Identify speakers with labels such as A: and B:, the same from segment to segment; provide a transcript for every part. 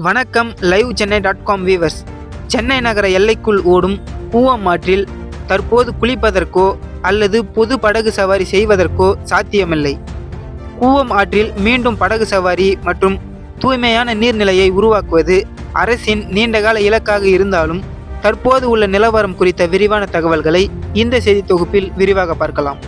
A: வணக்கம் live சென்னை.com viewers. Chennai நகர எல்லைக்குள் ஓடும் கூவம் ஆற்றில் தற்போது குளிப்பதற்கோ அல்லது பொது படகு சவாரி செய்வதற்கோ சாத்தியமில்லை. கூவம் ஆற்றில் மீண்டும் படகு சவாரி மற்றும் தூய்மையான நீர்நிலையை உருவாக்குவது அரசின் நீண்டகால இலக்காக இருந்தாலும் தற்போது உள்ள நிலவரம் குறித்த விரிவான தகவல்களை இந்த செய்தி தொகுப்பில் விரிவாக பார்க்கலாம்.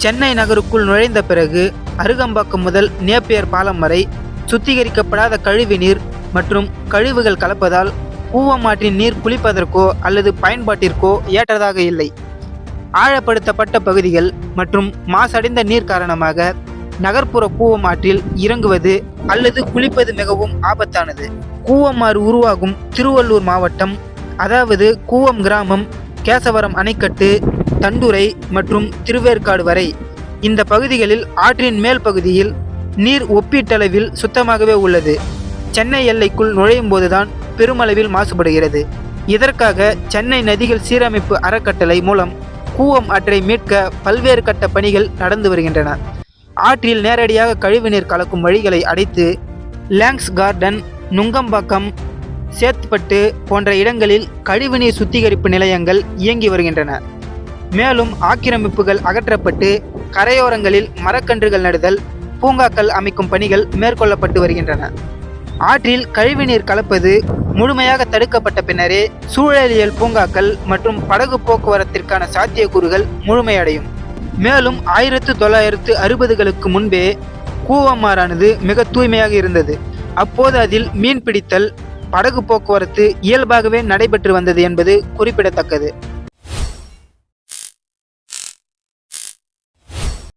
A: சென்னை நகருக்குள் நுழைந்த பிறகு அருகம்பாக்கம் முதல் நேப்பியர் பாலம் வரை சுத்திகரிக்கப்படாத கழிவு நீர் மற்றும் கழிவுகள் கலப்பதால் கூவம் ஆற்றின் நீர் குளிப்பதற்கோ அல்லது பயன்பாட்டிற்கோ ஏற்றதாக இல்லை. ஆழப்படுத்தப்பட்ட பகுதிகள் மற்றும் மாசடைந்த நீர் காரணமாக நகர்ப்புற கூவம் ஆற்றில் இறங்குவது அல்லது குளிப்பது மிகவும் ஆபத்தானது. கூவம் ஆறு உருவாகும் திருவள்ளூர் மாவட்டம், அதாவது கூவம் கிராமம், கேசவரம் அணைக்கட்டு, தண்டுரை மற்றும் திருவேற்காடு வரை இந்த பகுதிகளில் ஆற்றின் மேல் பகுதியில் நீர் ஒப்பீட்டளவில் சுத்தமாகவே உள்ளது. சென்னை எல்லைக்குள் நுழையும் போதுதான் பெருமளவில் மாசுபடுகிறது. இதற்காக சென்னை நதிகள் சீரமைப்பு அறக்கட்டளை மூலம் கூவம் ஆற்றை மீட்க பல்வேறு கட்ட பணிகள் நடந்து வருகின்றன. ஆற்றில் நேரடியாக கழிவுநீர் கலக்கும் வழிகளை அடைத்து லேங்ஸ் கார்டன், நுங்கம்பாக்கம், சேத்பட்டு போன்ற இடங்களில் கழிவுநீர் சுத்திகரிப்பு நிலையங்கள் இயங்கி வருகின்றன. மேலும் ஆக்கிரமிப்புகள் அகற்றப்பட்டு கரையோரங்களில் மரக்கன்றுகள் நடுதல், பூங்காக்கள் அமைக்கும் பணிகள் மேற்கொள்ளப்பட்டு வருகின்றன. ஆற்றில் கழிவுநீர் கலப்பது முழுமையாக தடுக்கப்பட்ட பின்னரே சூழலியல் பூங்காக்கள் மற்றும் படகு போக்குவரத்திற்கான சாத்தியக்கூறுகள் முழுமையடையும். மேலும் 1960களுக்கு முன்பே கூவம் ஆறானது மிக தூய்மையாக இருந்தது. அப்போது அதில் மீன் பிடித்தல், படகு போக்குவரத்து இயல்பாகவே நடைபெற்று வந்தது என்பது குறிப்பிடத்தக்கது.